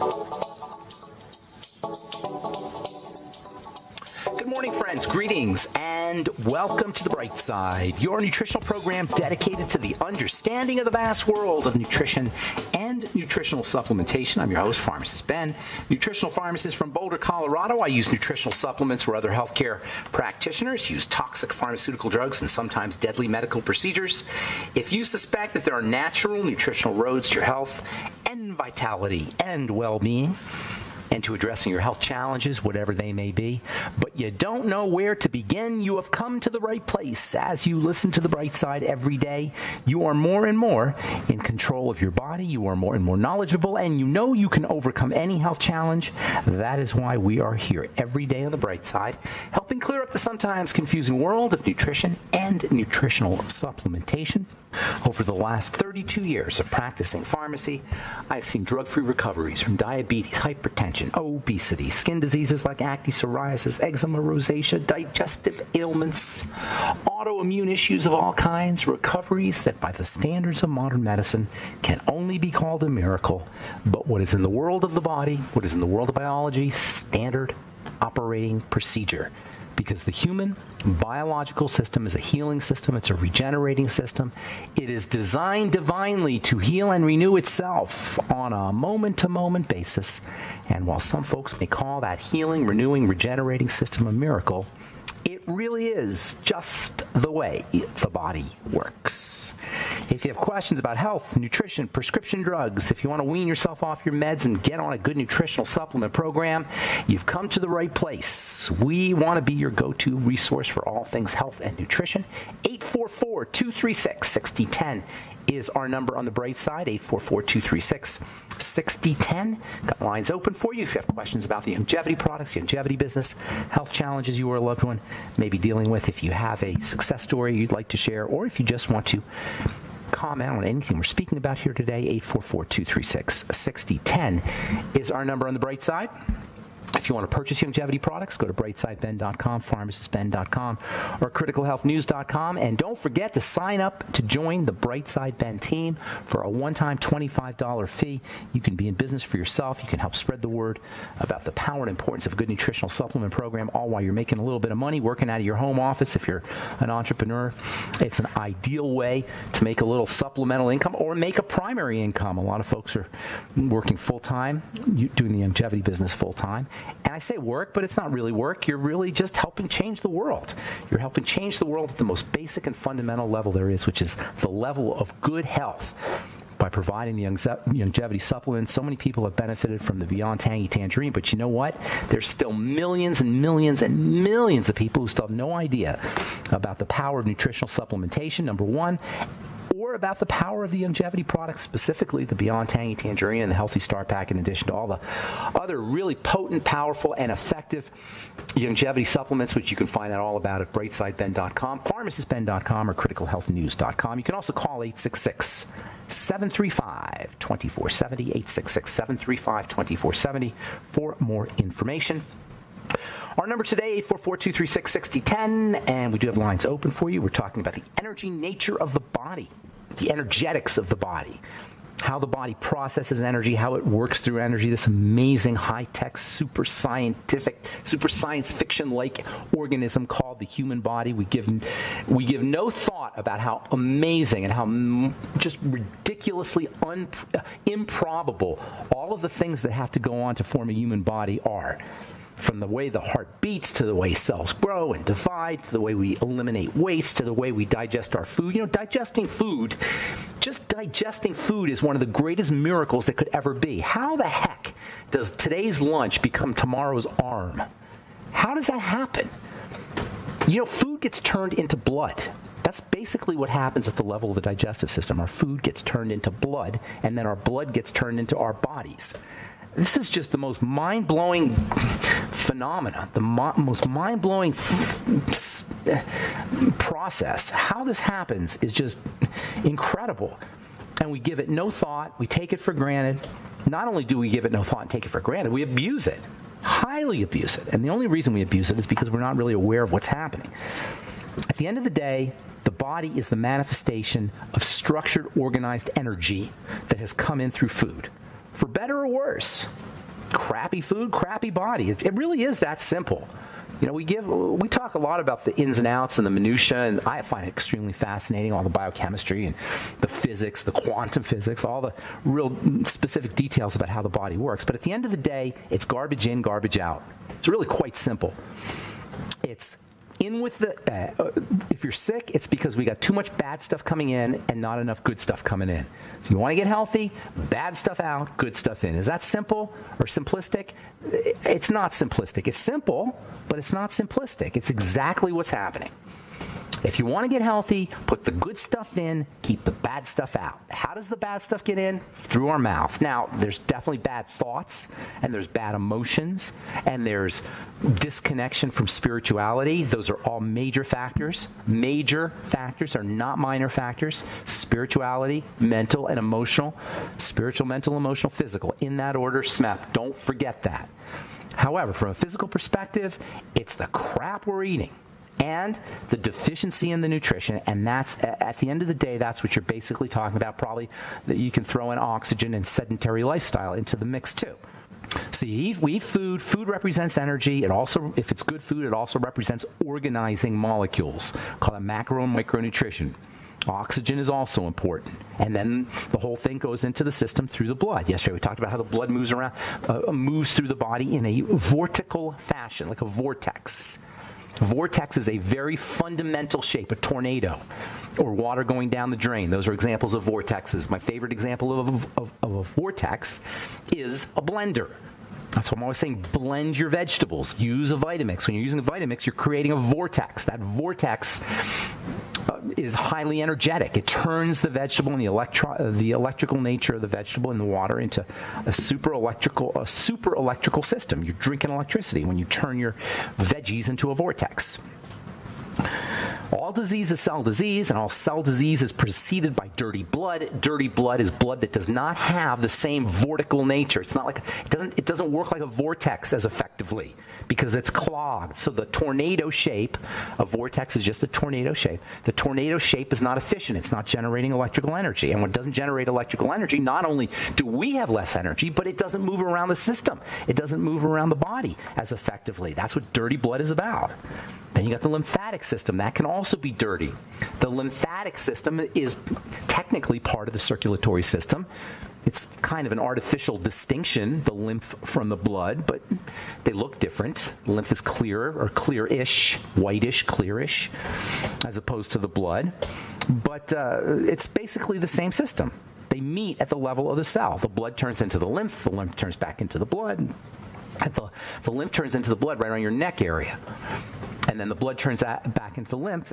Good morning, friends. Greetings and welcome to The Bright Side, your nutritional program dedicated to the understanding of the vast world of nutrition and nutritional supplementation. I'm your host, Pharmacist Ben, nutritional pharmacist from Boulder, Colorado. I use nutritional supplements where other healthcare practitioners use toxic pharmaceutical drugs and sometimes deadly medical procedures. If you suspect that there are natural nutritional roads to your health and vitality and well-being, and to addressing your health challenges, whatever they may be, but you don't know where to begin, you have come to the right place. As you listen to The Bright Side every day, you are more and more in control of your body, you are more and more knowledgeable, and you know you can overcome any health challenge. That is why we are here every day on The Bright Side, helping clear up the sometimes confusing world of nutrition and nutritional supplementation. Over the last 32 years of practicing pharmacy, I've seen drug-free recoveries from diabetes, hypertension, obesity, skin diseases like acne, psoriasis, eczema, rosacea, digestive ailments, autoimmune issues of all kinds, recoveries that by the standards of modern medicine can only be called a miracle. But what is in the world of the body, what is in the world of biology, standard operating procedure. Because the human biological system is a healing system. It's a regenerating system. It is designed divinely to heal and renew itself on a moment-to-moment basis. And while some folks may call that healing, renewing, regenerating system a miracle, it really is just the way the body works. If you have questions about health, nutrition, prescription drugs, if you want to wean yourself off your meds and get on a good nutritional supplement program, you've come to the right place. We want to be your go-to resource for all things health and nutrition. 844-236-6010 is our number on The Bright Side, 844-236-6010. Got lines open for you if you have questions about the longevity products, the longevity business, health challenges you or a loved one may be dealing with. If you have a success story you'd like to share, or if you just want to comment on anything we're speaking about here today, 844-236-6010 is our number on The Bright Side. If you want to purchase longevity products, go to brightsideben.com, pharmacistben.com, or criticalhealthnews.com. And don't forget to sign up to join the Brightside Ben team for a one-time $25 fee. You can be in business for yourself. You can help spread the word about the power and importance of a good nutritional supplement program, all while you're making a little bit of money working out of your home office. If you're an entrepreneur, it's an ideal way to make a little supplemental income or make a primary income. A lot of folks are working full-time, doing the longevity business full-time. And I say work, but it's not really work. You're really just helping change the world. You're helping change the world at the most basic and fundamental level there is, which is the level of good health. By providing the longevity supplements, so many people have benefited from the Beyond Tangy Tangerine, but you know what? There's still millions and millions and millions of people who still have no idea about the power of nutritional supplementation, number one, or about the power of the longevity products, specifically the Beyond Tangy Tangerine and the Healthy Start Pack, in addition to all the other really potent, powerful, and effective longevity supplements, which you can find out all about at brightsideben.com, pharmacistben.com, or criticalhealthnews.com. You can also call 866-735-2470, 866-735-2470 for more information. Our number today, 844-236-6010, and we do have lines open for you. We're talking about the energy nature of the body, the energetics of the body, how the body processes energy, how it works through energy, this amazing high-tech, super scientific, super science fiction-like organism called the human body. We give no thought about how amazing and how just ridiculously improbable all of the things that have to go on to form a human body are. From the way the heart beats, to the way cells grow and divide, to the way we eliminate waste, to the way we digest our food. You know, digesting food is one of the greatest miracles that could ever be. How the heck does today's lunch become tomorrow's arm? How does that happen? You know, food gets turned into blood. That's basically what happens at the level of the digestive system. Our food gets turned into blood, and then our blood gets turned into our bodies. This is just the most mind-blowing phenomena, the most mind-blowing process. How this happens is just incredible. And we give it no thought. We take it for granted. Not only do we give it no thought and take it for granted, we abuse it, highly abuse it. And the only reason we abuse it is because we're not really aware of what's happening. At the end of the day, the body is the manifestation of structured, organized energy that has come in through food. For better or worse, crappy food, crappy body. It really is that simple. You know, we talk a lot about the ins and outs and the minutia, and I find it extremely fascinating, all the biochemistry and the physics, the quantum physics, all the real specific details about how the body works. But at the end of the day, it's garbage in, garbage out. It's really quite simple. It's in with the, if you're sick, it's because we got too much bad stuff coming in and not enough good stuff coming in. So you want to get healthy, bad stuff out, good stuff in. Is that simple or simplistic? It's not simplistic. It's simple, but it's not simplistic. It's exactly what's happening. If you want to get healthy, put the good stuff in, keep the bad stuff out. How does the bad stuff get in? Through our mouth. Now, there's definitely bad thoughts, and there's bad emotions, and there's disconnection from spirituality. Those are all major factors. Major factors are not minor factors. Spirituality, mental and emotional. Spiritual, mental, emotional, physical. In that order, SMEP. Don't forget that. However, from a physical perspective, it's the crap we're eating and the deficiency in the nutrition, and that's, at the end of the day, that's what you're basically talking about. Probably that you can throw in oxygen and sedentary lifestyle into the mix too. So we eat food. Food represents energy. It also, if it's good food, it also represents organizing molecules. Call it macro and micronutrition. Oxygen is also important. And then the whole thing goes into the system through the blood. Yesterday we talked about how the blood moves around, moves through the body in a vortical fashion, like a vortex. Vortex is a very fundamental shape, a tornado, or water going down the drain. Those are examples of vortexes. My favorite example of a vortex is a blender. That's what I'm always saying, blend your vegetables. Use a Vitamix. When you're using a Vitamix, you're creating a vortex. That vortex is highly energetic. It turns the vegetable and the electrical nature of the vegetable and the water into a super electrical system. You're drinking electricity when you turn your veggies into a vortex. All disease is cell disease, and all cell disease is preceded by dirty blood. Dirty blood is blood that does not have the same vortical nature. It's not like it doesn't work like a vortex as effectively because it's clogged. So the tornado shape, a vortex is just a tornado shape. The tornado shape is not efficient. It's not generating electrical energy. And when it doesn't generate electrical energy, not only do we have less energy, but it doesn't move around the system. It doesn't move around the body as effectively. That's what dirty blood is about. Then you got the lymphatic system. That can also be dirty. The lymphatic system is technically part of the circulatory system. It's kind of an artificial distinction, the lymph from the blood, but they look different. The lymph is clearer or clearish, whitish, clearish, as opposed to the blood. But it's basically the same system. They meet at the level of the cell. The blood turns into the lymph turns back into the blood. The lymph turns into the blood right around your neck area. And then the blood turns back into the lymph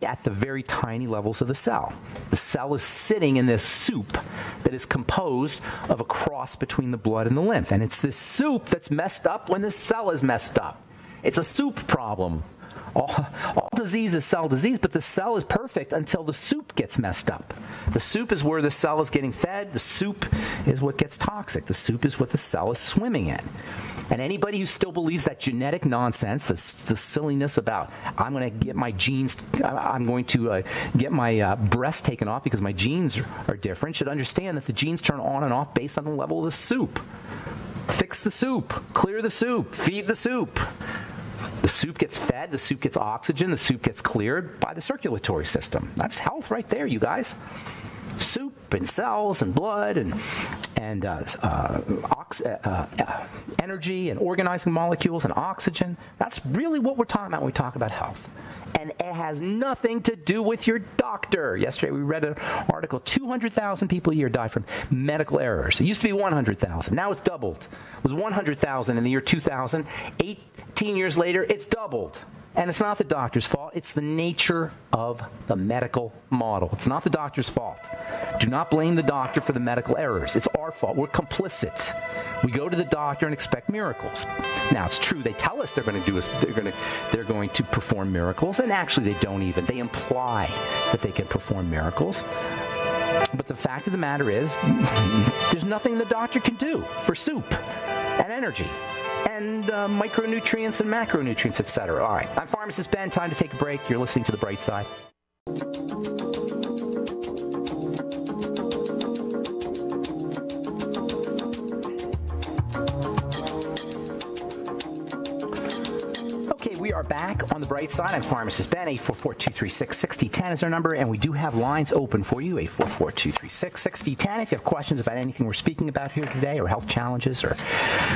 at the very tiny levels of the cell. The cell is sitting in this soup that is composed of a cross between the blood and the lymph. And it's this soup that's messed up when the cell is messed up. It's a soup problem. All disease is cell disease, but the cell is perfect until the soup gets messed up. The soup is where the cell is getting fed. The soup is what gets toxic. The soup is what the cell is swimming in. And anybody who still believes that genetic nonsense, the silliness about I'm going to get my genes, I'm going to get my breast taken off because my genes are different, should understand that the genes turn on and off based on the level of the soup. Fix the soup, clear the soup, feed the soup. The soup gets fed, the soup gets oxygen, the soup gets cleared by the circulatory system. That's health right there, you guys. Soup and cells and blood and energy and organizing molecules and oxygen. That's really what we're talking about when we talk about health. And it has nothing to do with your doctor. Yesterday we read an article, 200,000 people a year die from medical errors. It used to be 100,000. Now it's doubled. It was 100,000 in the year 2000. 18 years later, it's doubled. And it's not the doctor's fault. It's the nature of the medical model. It's not the doctor's fault. Do not blame the doctor for the medical errors. It's our fault. We're complicit. We go to the doctor and expect miracles. Now, it's true. They tell us they're going to perform miracles, and actually they don't even. They imply that they can perform miracles. But the fact of the matter is, there's nothing the doctor can do for soup and energy and micronutrients and macronutrients, etc. All right, I'm Pharmacist Ben. Time to take a break. You're listening to The Bright Side. are back on the bright side. I'm Pharmacist Ben. 844-236-6010 is our number, and we do have lines open for you. 844-236-6010. If you have questions about anything we're speaking about here today, or health challenges, or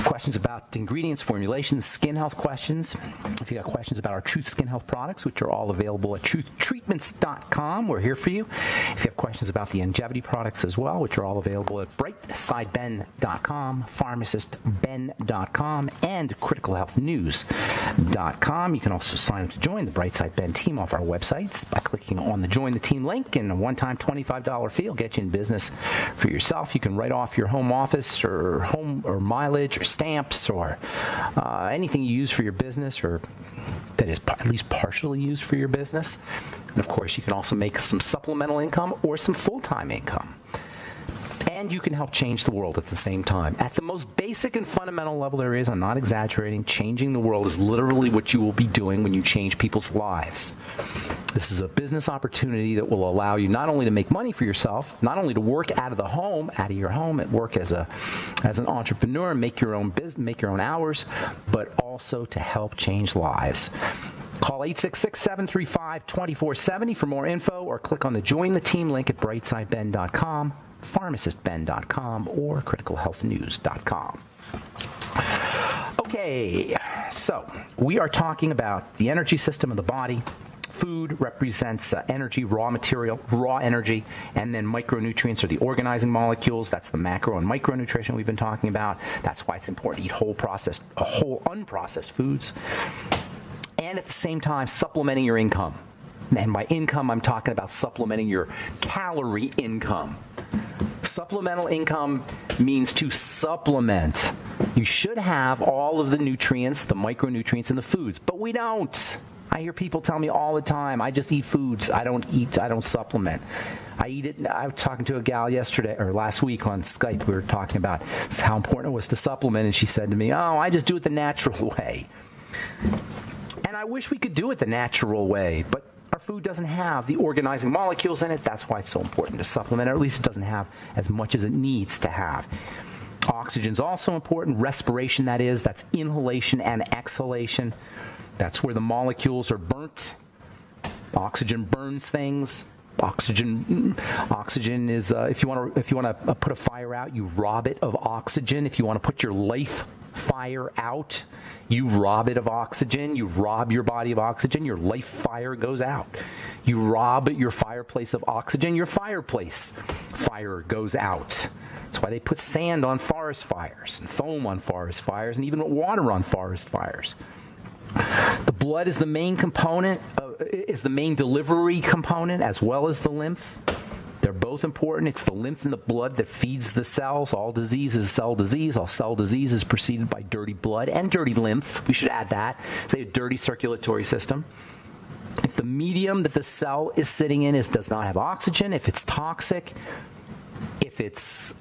questions about ingredients, formulations, skin health questions. If you got questions about our Truth Skin Health products, which are all available at truthtreatments.com, we're here for you. If you have questions about the longevity products as well, which are all available at brightsideben.com, pharmacistben.com, and criticalhealthnews.com. You can also sign up to join the Brightside Ben team off our websites by clicking on the Join the Team link, and a one-time $25 fee will get you in business for yourself. You can write off your home office or home or mileage or stamps or anything you use for your business, or that is at least partially used for your business. And of course, you can also make some supplemental income or some full-time income. And you can help change the world at the same time. At the most basic and fundamental level there is, I'm not exaggerating, changing the world is literally what you will be doing when you change people's lives. This is a business opportunity that will allow you not only to make money for yourself, not only to work out of the home, out of your home, at work as an entrepreneur, make your own business, make your own hours, but also to help change lives. Call 866-735-2470 for more info, or click on the Join the Team link at brightsideben.com, pharmacistben.com, or criticalhealthnews.com. Okay, so we are talking about the energy system of the body. Food represents energy, raw material, raw energy, and then micronutrients are the organizing molecules. That's the macro and micronutrition we've been talking about. That's why it's important to eat whole unprocessed foods. And at the same time, supplementing your income. And by income, I'm talking about supplementing your calorie income. Supplemental income means to supplement. You should have all of the nutrients, the micronutrients in the foods, but we don't. I hear people tell me all the time, I just eat foods. I don't supplement. I eat it. I was talking to a gal yesterday or last week on Skype. We were talking about how important it was to supplement, and she said to me, "Oh, I just do it the natural way." And I wish we could do it the natural way, but our food doesn't have the organizing molecules in it. That's why it's so important to supplement, or at least it doesn't have as much as it needs to have. Oxygen's also important. Respiration, that is. That's inhalation and exhalation. That's where the molecules are burnt. Oxygen burns things. Oxygen is if you want to put a fire out, you rob it of oxygen. If you want to put your life fire out, you rob it of oxygen. You rob your body of oxygen, your life fire goes out. You rob your fireplace of oxygen, your fireplace fire goes out. That's why they put sand on forest fires, and foam on forest fires, and even water on forest fires. The blood is the main component, is the main delivery component, as well as the lymph. They're both important. It's the lymph and the blood that feeds the cells. All disease is cell disease. All cell disease is preceded by dirty blood and dirty lymph. We should add that. Say a dirty circulatory system. If the medium that the cell is sitting in does not have oxygen, if it's toxic, if it's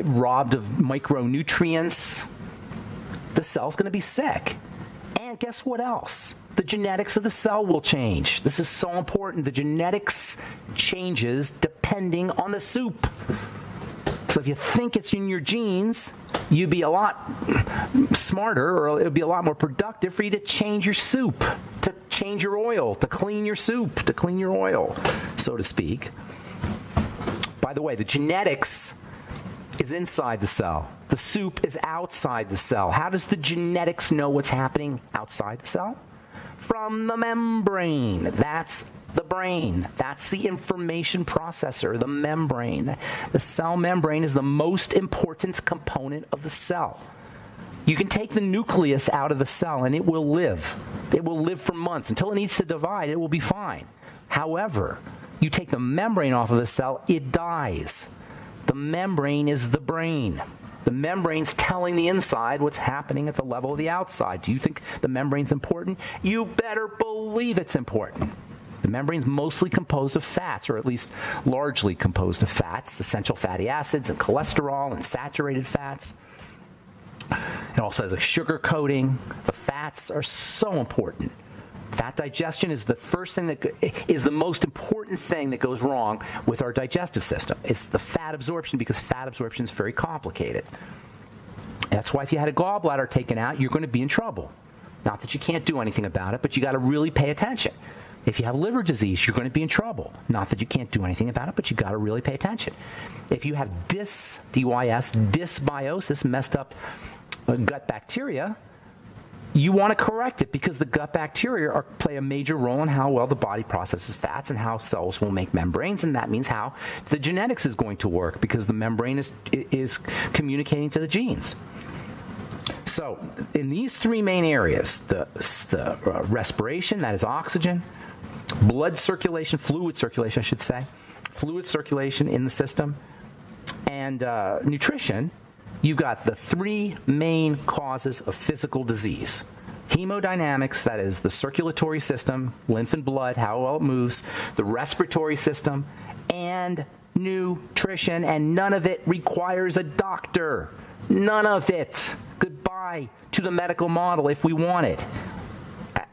robbed of micronutrients, the cell's going to be sick. And guess what else? The genetics of the cell will change. This is so important. The genetics changes depending on the soup. So if you think it's in your genes, you'd be a lot smarter, or it would be a lot more productive for you to change your soup, to change your oil, to clean your soup, to clean your oil, so to speak. By the way, the genetics is inside the cell. The soup is outside the cell. How does the genetics know what's happening outside the cell? From the membrane. That's the brain. That's the information processor, the membrane. The cell membrane is the most important component of the cell. You can take the nucleus out of the cell and it will live. It will live for months. Until it needs to divide, it will be fine. However, you take the membrane off of the cell, it dies. The membrane is the brain. The membrane's telling the inside what's happening at the level of the outside. Do you think the membrane's important? You better believe it's important. The membrane's mostly composed of fats, or at least largely composed of fats, essential fatty acids and cholesterol and saturated fats. It also has a sugar coating. The fats are so important. Fat digestion is the first thing that is the most important thing that goes wrong with our digestive system. It's the fat absorption, because fat absorption is very complicated. That's why if you had a gallbladder taken out, you're going to be in trouble. Not that you can't do anything about it, but you got to really pay attention. If you have liver disease, you're going to be in trouble. Not that you can't do anything about it, but you got to really pay attention. If you have dysbiosis, messed up gut bacteria, you want to correct it because the gut bacteria play a major role in how well the body processes fats and how cells will make membranes, and that means how the genetics is going to work because the membrane is communicating to the genes. So in these three main areas, the respiration, that is oxygen, blood circulation, fluid circulation, I should say, fluid circulation in the system, and nutrition, you've got the three main causes of physical disease. Hemodynamics, that is the circulatory system, lymph and blood, how well it moves, the respiratory system, and nutrition, and none of it requires a doctor. None of it. Goodbye to the medical model if we want it.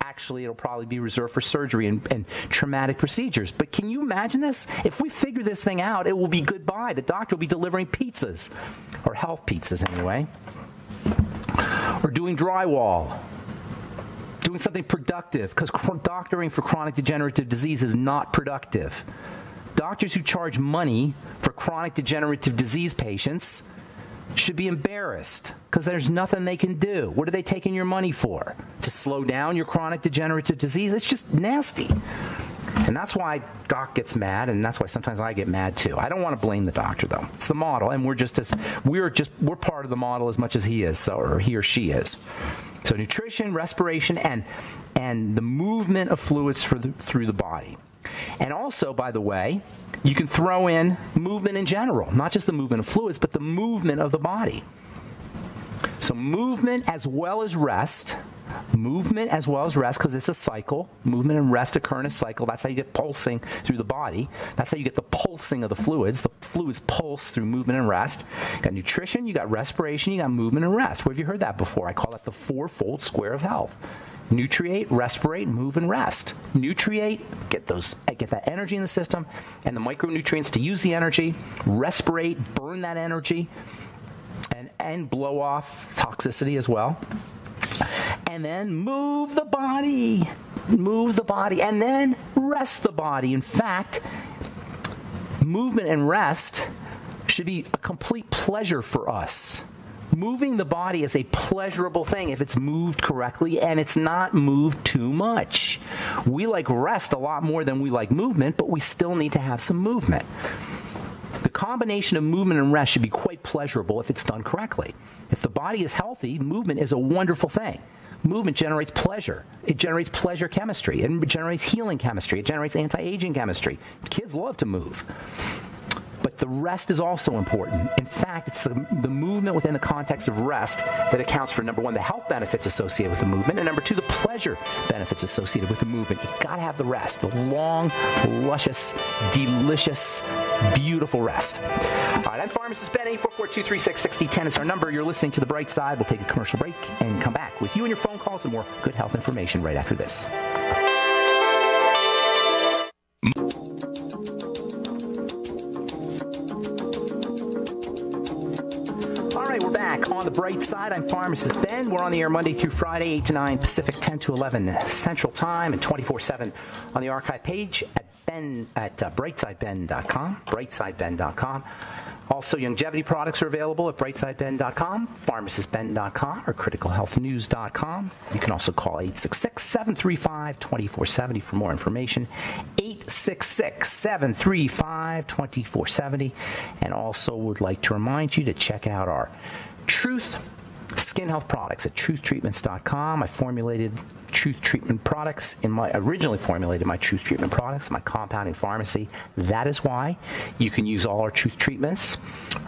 Actually, it'll probably be reserved for surgery and traumatic procedures. But can you imagine this? If we figure this thing out, it will be goodbye. The doctor will be delivering pizzas, or health pizzas anyway, or doing drywall, doing something productive, because doctoring for chronic degenerative disease is not productive. Doctors who charge money for chronic degenerative disease patients should be embarrassed because there's nothing they can do. What are they taking your money for? To slow down your chronic degenerative disease? It's just nasty. And that's why Doc gets mad, and that's why sometimes I get mad too. I don't want to blame the doctor though. It's the model, and we're part of the model as much as he is, or he or she is. So nutrition, respiration, and the movement of fluids through the body. And also, by the way, you can throw in movement in general, not just the movement of fluids, but the movement of the body. So movement as well as rest, because it's a cycle. Movement and rest occur in a cycle. That's how you get pulsing through the body. That's how you get the pulsing of the fluids. The fluids pulse through movement and rest. You got nutrition, you got respiration, you got movement and rest. Where have you heard that before? I call that the fourfold square of health. Nutriate, respirate, move, and rest. Nutriate, get that energy in the system and the micronutrients to use the energy. Respirate, burn that energy, and blow off toxicity as well. And then move the body, and then rest the body. In fact, movement and rest should be a complete pleasure for us. Moving the body is a pleasurable thing if it's moved correctly and it's not moved too much. We like rest a lot more than we like movement, but we still need to have some movement. The combination of movement and rest should be quite pleasurable if it's done correctly. If the body is healthy, movement is a wonderful thing. Movement generates pleasure. It generates pleasure chemistry. It generates healing chemistry. It generates anti-aging chemistry. Kids love to move. But the rest is also important. In fact, it's the movement within the context of rest that accounts for, number one, the health benefits associated with the movement, and number two, the pleasure benefits associated with the movement. You've got to have the rest, the long, luscious, delicious, beautiful rest. All right, I'm Pharmacist Ben. 844-236-6010 is our number. You're listening to The Bright Side. We'll take a commercial break and come back with you and your phone calls and more good health information right after this. On The Bright Side, I'm Pharmacist Ben. We're on the air Monday through Friday, 8 to 9 Pacific, 10 to 11 Central Time, and 24/7 on the archive page at brightsideben.com, brightsideben.com. Also, longevity products are available at brightsideben.com, pharmacistben.com, or criticalhealthnews.com. You can also call 866-735-2470 for more information. 866-735-2470. And also would like to remind you to check out our Truth Skin Health products at truthtreatments.com. I formulated Truth Treatment products originally formulated my Truth Treatment products, my compounding pharmacy. That is why you can use all our Truth treatments,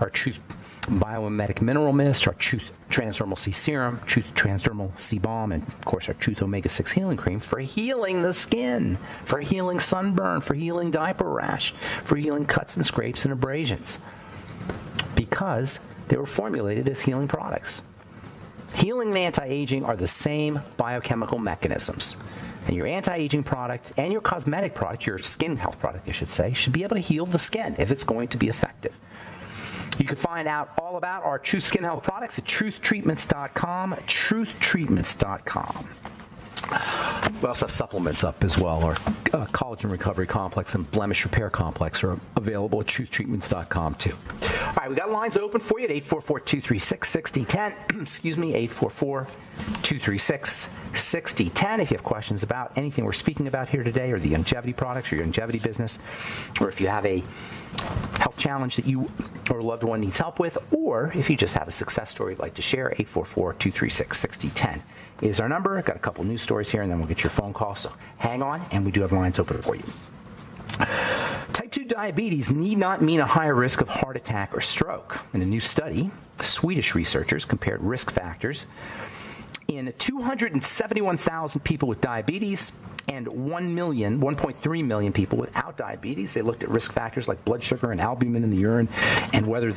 our Truth Biomimetic Mineral Mist, our Truth Transdermal C Serum, Truth Transdermal C Balm, and of course our Truth Omega-6 Healing Cream for healing the skin, for healing sunburn, for healing diaper rash, for healing cuts and scrapes and abrasions. Because they were formulated as healing products. Healing and anti-aging are the same biochemical mechanisms. And your anti-aging product and your cosmetic product, your skin health product, I should say, should be able to heal the skin if it's going to be effective. You can find out all about our Truth Skin Health products at truthtreatments.com, truthtreatments.com. We also have supplements up as well. Our collagen recovery complex and blemish repair complex are available at truthtreatments.com too. All right, we got lines open for you at 844-236-6010. Excuse me, 844-236-6010. If you have questions about anything we're speaking about here today, or the longevity products or your longevity business, or if you have a health challenge that you or a loved one needs help with, or if you just have a success story you'd like to share, 844-236-6010 is our number. I've got a couple news stories here, and then we'll get your phone call. So hang on, and we do have lines open for you. Type 2 diabetes need not mean a higher risk of heart attack or stroke. In a new study, Swedish researchers compared risk factors in 271,000 people with diabetes and 1.3 million people without diabetes. They looked at risk factors like blood sugar and albumin in the urine, and whether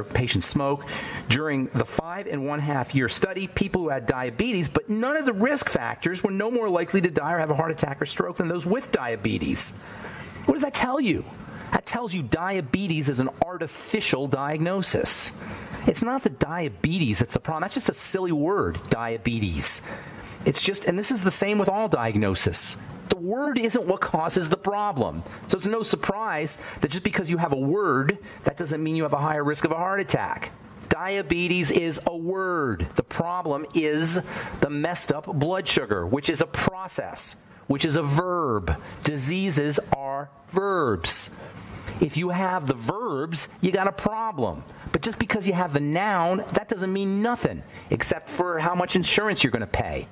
patients smoke. During the 5.5-year study, people who had diabetes, but none of the risk factors, were no more likely to die or have a heart attack or stroke than those with diabetes. What does that tell you? That tells you diabetes is an artificial diagnosis. It's not the diabetes that's the problem. That's just a silly word, diabetes. It's just, and this is the same with all diagnosis. The word isn't what causes the problem. So it's no surprise that just because you have a word, that doesn't mean you have a higher risk of a heart attack. Diabetes is a word. The problem is the messed up blood sugar, which is a process, which is a verb. Diseases are verbs. If you have the verbs, you got a problem. But just because you have the noun, that doesn't mean nothing, except for how much insurance you're going to pay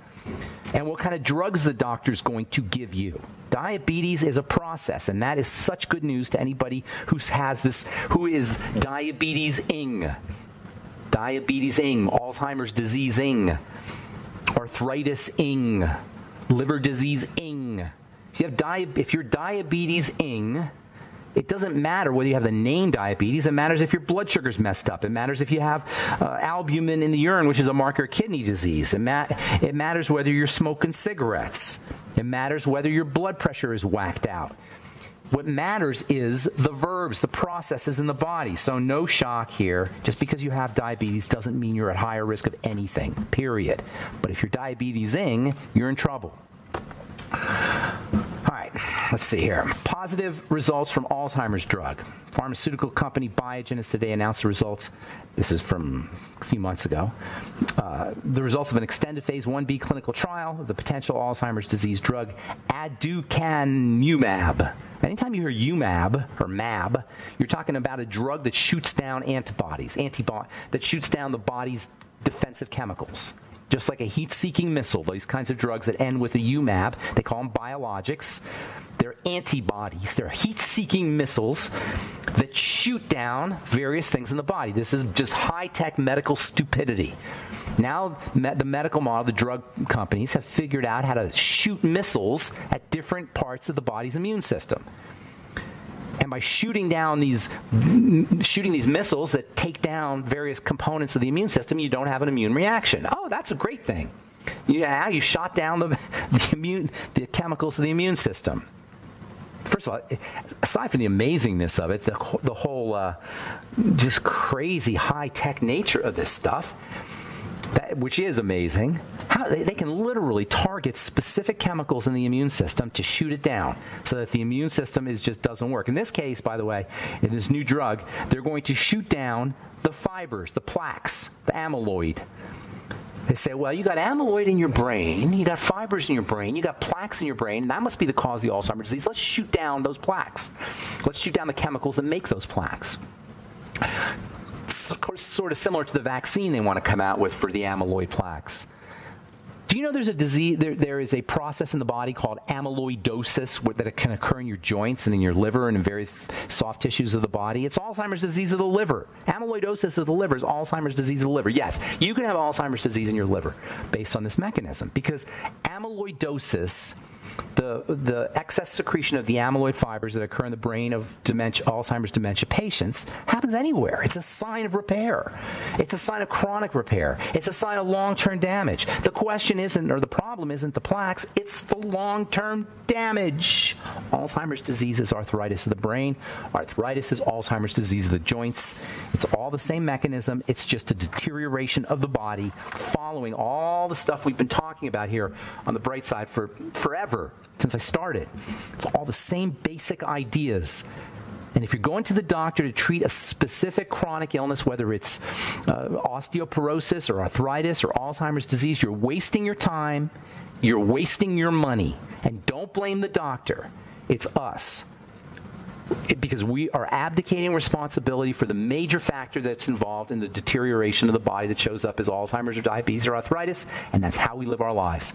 and what kind of drugs the doctor's going to give you. Diabetes is a process, and that is such good news to anybody who has this, who is diabetes-ing. Diabetes-ing, Alzheimer's disease-ing, arthritis-ing, liver disease-ing. If you're diabetes-ing, it doesn't matter whether you have the name diabetes. It matters if your blood sugar's messed up. It matters if you have albumin in the urine, which is a marker of kidney disease. It matters whether you're smoking cigarettes. It matters whether your blood pressure is whacked out. What matters is the verbs, the processes in the body. So no shock here. Just because you have diabetes doesn't mean you're at higher risk of anything, period. But if you're diabetes-ing, you're in trouble. All right, let's see here. Positive results from Alzheimer's drug. Pharmaceutical company Biogen has today announced the results. This is from a few months ago. The results of an extended phase 1b clinical trial of the potential Alzheimer's disease drug aducanumab. Anytime you hear UMAB or MAB, you're talking about a drug that shoots down antibodies, that shoots down the body's defensive chemicals. Just like a heat-seeking missile, these kinds of drugs that end with a UMAB, they call them biologics. They're antibodies. They're heat-seeking missiles that shoot down various things in the body. This is just high-tech medical stupidity. Now, the medical model, the drug companies have figured out how to shoot missiles at different parts of the body's immune system. And by shooting these missiles that take down various components of the immune system, you don't have an immune reaction. Oh, that's a great thing. Yeah, you shot down the chemicals of the immune system. First of all, aside from the amazingness of it, the whole just crazy high-tech nature of this stuff, which is amazing, how they can literally target specific chemicals in the immune system to shoot it down so that the immune system just doesn't work. In this case, by the way, in this new drug, they're going to shoot down the fibers, the plaques, the amyloid. They say, well, you got amyloid in your brain, you got fibers in your brain, you got plaques in your brain, that must be the cause of the Alzheimer's disease. Let's shoot down those plaques. Let's shoot down the chemicals that make those plaques. It's sort of similar to the vaccine they want to come out with for the amyloid plaques. Do you know there's a disease, there is a process in the body called amyloidosis that can occur in your joints and in your liver and in various soft tissues of the body? It's Alzheimer's disease of the liver. Amyloidosis of the liver is Alzheimer's disease of the liver. Yes, you can have Alzheimer's disease in your liver based on this mechanism, because amyloidosis the excess secretion of the amyloid fibers that occur in the brain of Alzheimer's dementia patients happens anywhere. It's a sign of repair. It's a sign of chronic repair. It's a sign of long-term damage. The question isn't, or the problem isn't the plaques, it's the long-term damage. Alzheimer's disease is arthritis of the brain. Arthritis is Alzheimer's disease of the joints. It's all the same mechanism. It's just a deterioration of the body following all the stuff we've been talking about here on the bright side for forever, since I started. It's all the same basic ideas. And if you're going to the doctor to treat a specific chronic illness, whether it's osteoporosis or arthritis or Alzheimer's disease, you're wasting your time, you're wasting your money. And don't blame the doctor. It's us. Because we are abdicating responsibility for the major factor that's involved in the deterioration of the body that shows up as Alzheimer's or diabetes or arthritis, and that's how we live our lives.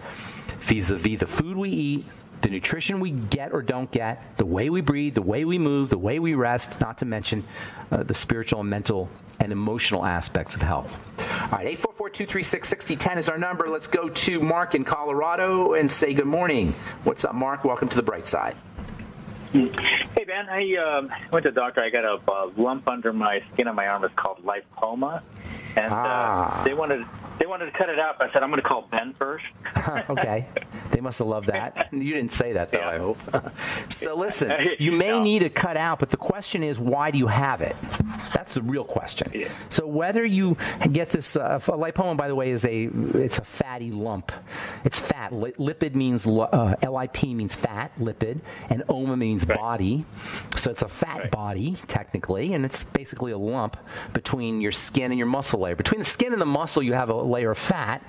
Vis-a-vis the food we eat, the nutrition we get or don't get, the way we breathe, the way we move, the way we rest, not to mention the spiritual and mental and emotional aspects of health. All right, 844-236-6010 is our number. Let's go to Mark in Colorado and say good morning. What's up, Mark? Welcome to the bright side. Hey, Ben, I went to the doctor. I got a lump under my skin on my arm. It's called lipoma. And they wanted to cut it out. I said, I'm going to call Ben first. Okay. They must have loved that. You didn't say that, though, yeah. I hope. So listen, you may need it cut out, but the question is, why do you have it? That's the real question. Yeah. So whether you get this, lipoma, by the way, it's a fatty lump. It's fat. Lipid means, LIP means fat, lipid, and oma means body. So it's a fat body, technically, and it's basically a lump between your skin and your muscle layer. Between the skin and the muscle, you have a layer of fat.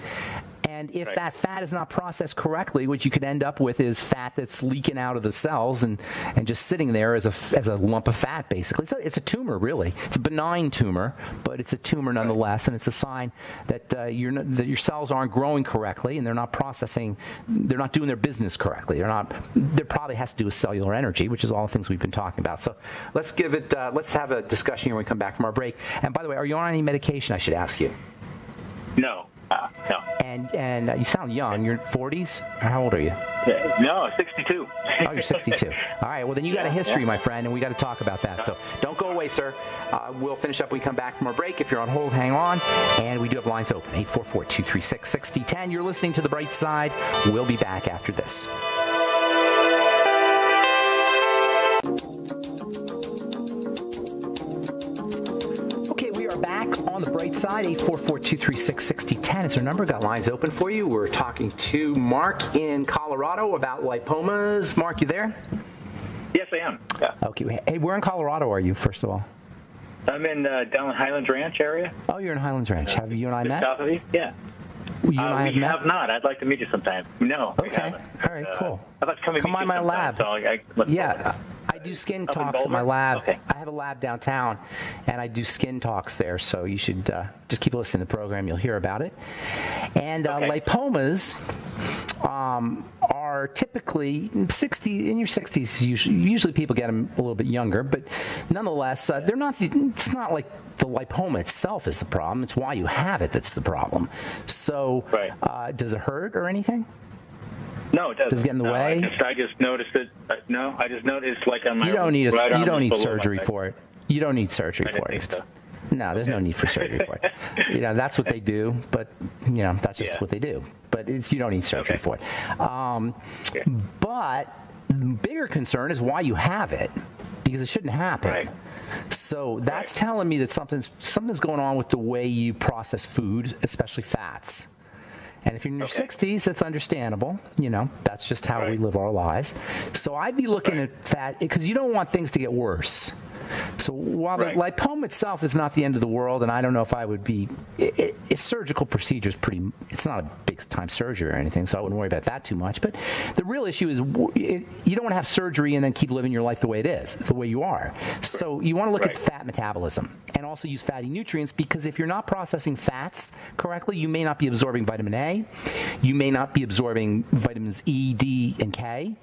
And if that fat is not processed correctly, what you could end up with is fat that's leaking out of the cells and just sitting there as a lump of fat, basically. It's a tumor, really. It's a benign tumor, but it's a tumor nonetheless, and it's a sign that your cells aren't growing correctly and they're not processing, they're not doing their business correctly. There probably has to do with cellular energy, which is all the things we've been talking about. So let's have a discussion here when we come back from our break. And by the way, are you on any medication, I should ask you? No. No. And you sound young. You're 40s? How old are you? No, 62. Oh, you're 62. All right. Well, then you got a history, my friend, and we got to talk about that. So don't go away, sir. We'll finish up when we come back from our break. If you're on hold, hang on. And we do have lines open, 844-236-6010. You're listening to The Bright Side. We'll be back after this. On the bright side, 844-236-6010 is our number. Got lines open for you. We're talking to Mark in Colorado about lipomas. Mark, you there? Yes, I am. Yeah. Okay. Hey, where in Colorado are you, first of all? I'm in down Highlands Ranch area. Oh, you're in Highlands Ranch. Have you and I met? South of you? Yeah. You and I have not. I'd like to meet you sometime. No. Okay. All right, cool. I'd like to come by my lab. So I do skin talks at my lab. Okay. I have a lab downtown, and I do skin talks there, so you should just keep listening to the program. You'll hear about it. And lipomas are typically in your 60s. Usually people get them a little bit younger, but nonetheless, they're not. It's not like the lipoma itself is the problem. It's why you have it that's the problem. So does it hurt or anything? No, it doesn't. Does it get in the way? I just noticed it. No, I just noticed like on my. You don't need surgery for it. You don't need surgery for it. No, there's no need for surgery for it. That's what they do, but that's just what they do. But you don't need surgery for it. But the bigger concern is why you have it, because it shouldn't happen. Right. So that's telling me that something's going on with the way you process food, especially fats. And if you're in your 60s, that's understandable. That's just how we live our lives. So I'd be looking at fat because you don't want things to get worse. So while the lipoma itself is not the end of the world, and I don't know if I would be, it's surgical procedure is it's not a big time surgery or anything, so I wouldn't worry about that too much. But the real issue is you don't want to have surgery and then keep living your life the way it is, the way you are. So you want to look at fat fat metabolism and also use fatty nutrients, because if you're not processing fats correctly, you may not be absorbing vitamin A, you may not be absorbing vitamins E, D, and K,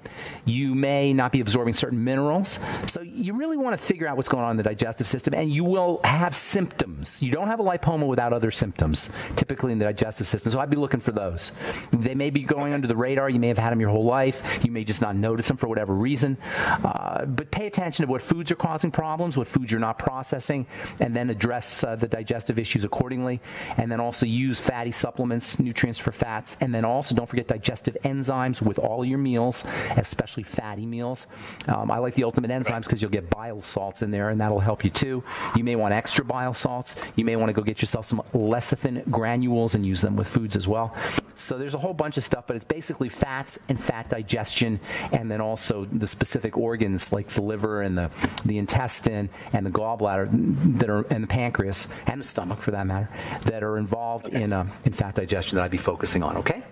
you may not be absorbing certain minerals. So you really want to figure out what's going on in the digestive system, and you will have symptoms. You don't have a lipoma without other symptoms, typically in the digestive system, so I'd be looking for those. They may be going under the radar. You may have had them your whole life. You may just not notice them for whatever reason. But pay attention to what foods are causing problems, what foods you're not processing, and then address the digestive issues accordingly. And then also use fatty supplements, nutrients for fats. And then also don't forget digestive enzymes with all your meals, especially fatty meals. I like the ultimate enzymes because you'll get bile salts in there, and that'll help you too. You may want extra bile salts. You may want to go get yourself some lecithin granules and use them with foods as well. So there's a whole bunch of stuff, but it's basically fats and fat digestion, and then also the specific organs like the liver and the intestine and the gallbladder that are, and the pancreas and the stomach for that matter, that are involved in fat digestion that I'd be focusing on. Okay.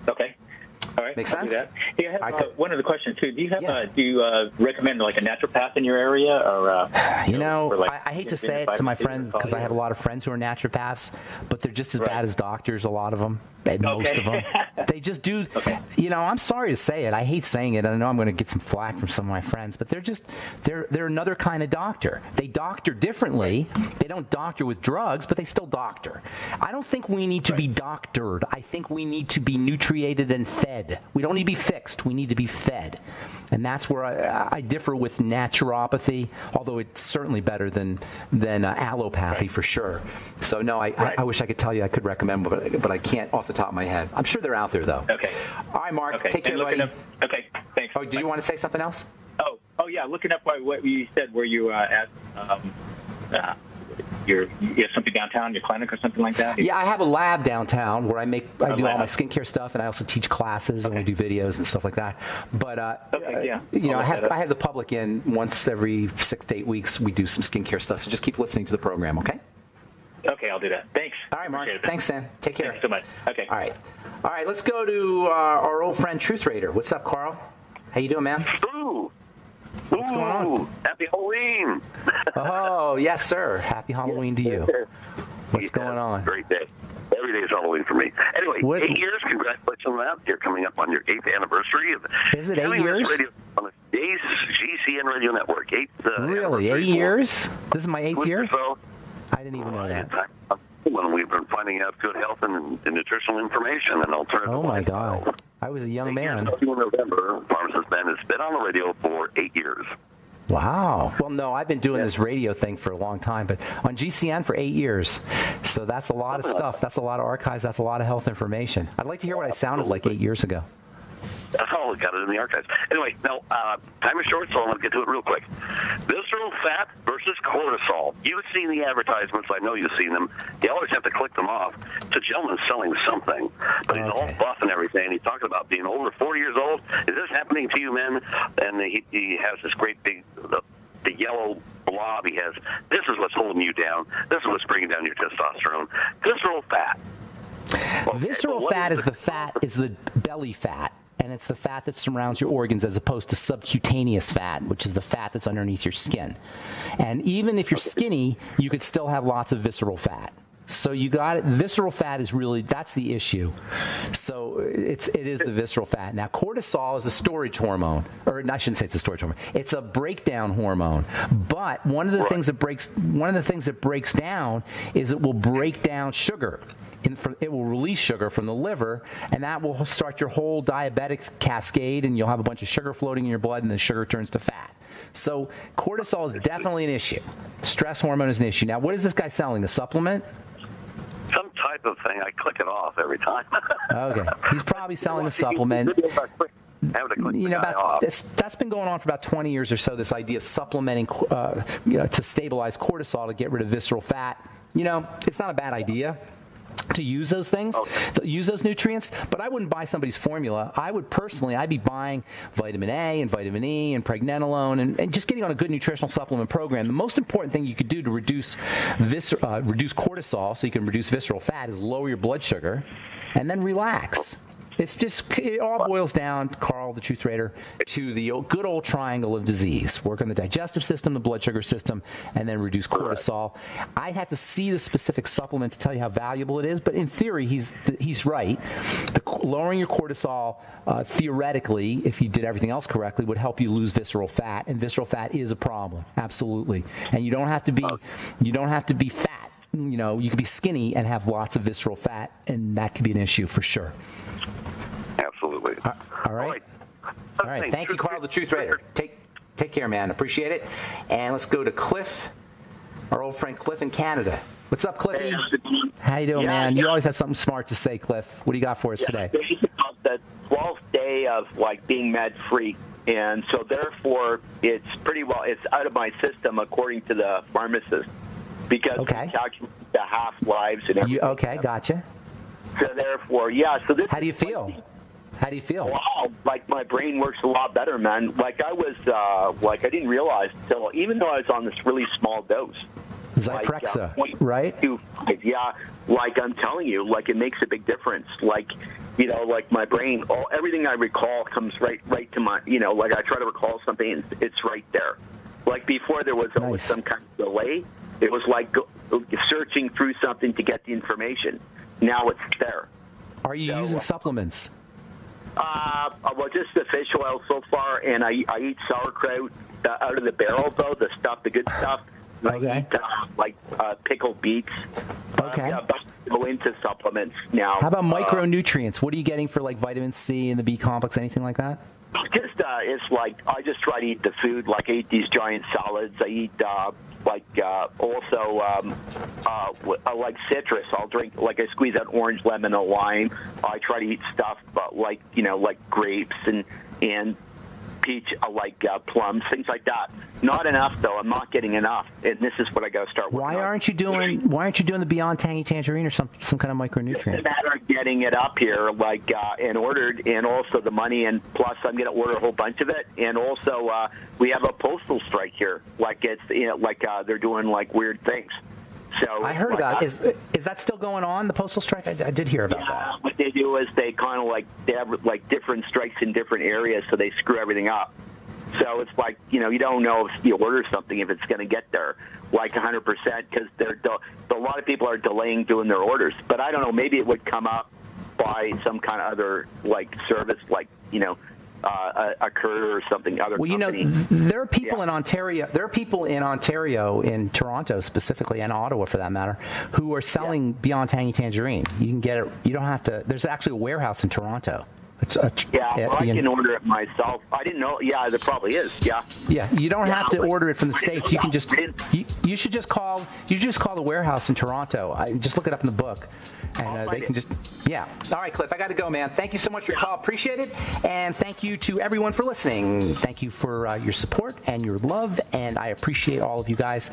Okay. All right. Makes sense? Hey, I have one other question too. Do you recommend like a naturopath in your area, or I hate to say it to my friends because I have a lot of friends who are naturopaths, but they're just as bad as doctors, a lot of them. Most of them. They just do. I'm sorry to say it. I hate saying it. I know I'm going to get some flack from some of my friends, but they're another kind of doctor. They doctor differently. They don't doctor with drugs, but they still doctor. I don't think we need to be doctored. I think we need to be nutriated and fed. We don't need to be fixed. We need to be fed. And that's where I differ with naturopathy, although it's certainly better than allopathy for sure. So no, I wish I could tell you I could recommend, but I can't off the top of my head. I'm sure they're out there though. Okay. All right, Mark. Take care, buddy. Okay. Thanks. Oh, did you want to say something else? Oh yeah. Looking up what you said, where you at. You have something downtown, your clinic or something like that? Yeah, I have a lab downtown where I do all my skincare stuff, and I also teach classes and we do videos and stuff like that. But I have the public in once every 6 to 8 weeks. We do some skincare stuff, so just keep listening to the program, okay? Okay, I'll do that. Thanks. All right, Mark. Thanks, Sam. Take care. Thanks so much. Okay. All right. Let's go to our old friend Truth Raider. What's up, Carl? How you doing, man? What's going on? Happy Halloween. Oh, yes, sir. Happy Halloween to you. What's going on? Great day. Every day is Halloween for me. Anyway, 8 years. Congratulations on that. You're coming up on your 8th anniversary. Is it 8 years? On the GCN Radio Network. Really? 8 years? This is my 8th year? So, I didn't even know that. When we've been finding out good health and nutritional information and alternative. Oh, my God. I was a young man. In November, Pharmacist Ben has been on the radio for 8 years. Wow. Well, no, I've been doing this radio thing for a long time, but on GCN for 8 years. So that's a lot of stuff. That's a lot of archives. That's a lot of health information. I'd like to hear what I sounded like 8 years ago. Oh, got it in the archives. Anyway, now, time is short, so I'm going to get to it real quick. Visceral fat versus cortisol. You've seen the advertisements. I know you've seen them. You always have to click them off. It's a gentleman selling something, but he's all buff and everything. He's talking about being over 40 years old. Is this happening to you, men? And he has this great big the yellow blob he has. This is what's holding you down. This is what's bringing down your testosterone. Visceral fat. Visceral fat is the belly fat. And it's the fat that surrounds your organs as opposed to subcutaneous fat, which is the fat that's underneath your skin. And even if you're skinny, you could still have lots of visceral fat. So you got it. Visceral fat is really, that's the issue. So it is the visceral fat. Now, cortisol is a storage hormone, or I shouldn't say it's a storage hormone. It's a breakdown hormone. But one of the things that breaks down is it will break down sugar. It will release sugar from the liver, and that will start your whole diabetic cascade, and you'll have a bunch of sugar floating in your blood, and the sugar turns to fat. So cortisol is definitely an issue. Stress hormone is an issue. Now, what is this guy selling? A supplement? Some type of thing. I click it off every time. Okay. He's probably selling a supplement. That's been going on for about 20 years or so, this idea of supplementing to stabilize cortisol to get rid of visceral fat. It's not a bad idea to use those things, use those nutrients, but I wouldn't buy somebody's formula. I'd be buying vitamin A and vitamin E and pregnenolone and just getting on a good nutritional supplement program. The most important thing you could do to reduce cortisol so you can reduce visceral fat is lower your blood sugar and then relax. It all boils down, Carl, Carl the Truth Raider, to the good old triangle of disease. Work on the digestive system, the blood sugar system, and then reduce cortisol. I'd have to see the specific supplement to tell you how valuable it is, but in theory, he's right. Lowering your cortisol, theoretically, if you did everything else correctly, would help you lose visceral fat, and visceral fat is a problem, absolutely. And you don't have to be fat. You know, you could be skinny and have lots of visceral fat, and that could be an issue for sure. Absolutely. All right. All right. Thank you, Carl, the Truth Raider. Take care, man. Appreciate it. And let's go to Cliff, our old friend Cliff in Canada. What's up, Cliffy? How you doing, man? You always have something smart to say, Cliff. What do you got for us today? This is about the 12th day of being med-free, and so therefore it's out of my system according to the pharmacist. Because we calculate the half-lives and everything. Okay, gotcha. So therefore, so this. How do you feel? How do you feel? Wow, like my brain works a lot better, man. Like I was, I didn't realize until, even though I was on this really small dose. Zyprexa, right? Yeah, like I'm telling you, like it makes a big difference. Like, you know, like my brain, everything I recall comes right to my, you know, like I try to recall something and it's right there. Like before there was always some kind of delay. It was like searching through something to get the information. Now it's there. Are you using supplements? Well, just the fish oil so far, and I eat sauerkraut out of the barrel, though, the good stuff. Okay. I eat, pickled beets. Okay. But go into supplements now. How about micronutrients? What are you getting for like vitamin C and the B complex, anything like that? Just, it's like I just try to eat the food. Like I eat these giant salads. I eat I like citrus. I'll drink, like I squeeze out orange, lemon, and lime. I try to eat stuff like grapes and peach, like plums, things like that. Not enough though. I'm not getting enough, and this is what I got to start with. Why aren't you doing the Beyond Tangy Tangerine or some kind of micronutrient? It's a matter of getting it up here, and ordered, and also the money, and plus I'm going to order a whole bunch of it, and also we have a postal strike here. Like it's they're doing like weird things. So I heard about it. Is that still going on, the postal strike? I did hear about that. What they do is they kind of they have like different strikes in different areas, so they screw everything up. So it's like, you don't know if you order something if it's going to get there like 100% because a lot of people are delaying doing their orders. But I don't know, maybe it would come up by some kind of other like service, like a courier or something. Other company. There are people in Ontario. There are people in Ontario, in Toronto specifically, and Ottawa for that matter, who are selling Beyond Tangy Tangerine. You can get it. You don't have to. There's actually a warehouse in Toronto. I can order it myself. I didn't know. Yeah, there probably is. Yeah. Yeah, you don't have to order it from the States. You can just. You should just call. You just call the warehouse in Toronto. Just look it up in the book, and they can just. Yeah. All right, Cliff. I got to go, man. Thank you so much for your call. Appreciate it, and thank you to everyone for listening. Thank you for your support and your love, and I appreciate all of you guys.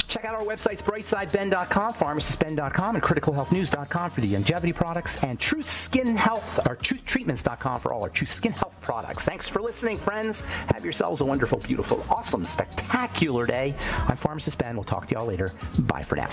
Check out our websites, brightsideben.com, pharmacistben.com, and criticalhealthnews.com for the longevity products, and Truth Skin Health, or truthtreatments.com for all our Truth Skin Health products. Thanks for listening, friends. Have yourselves a wonderful, beautiful, awesome, spectacular day. I'm Pharmacist Ben. We'll talk to y'all later. Bye for now.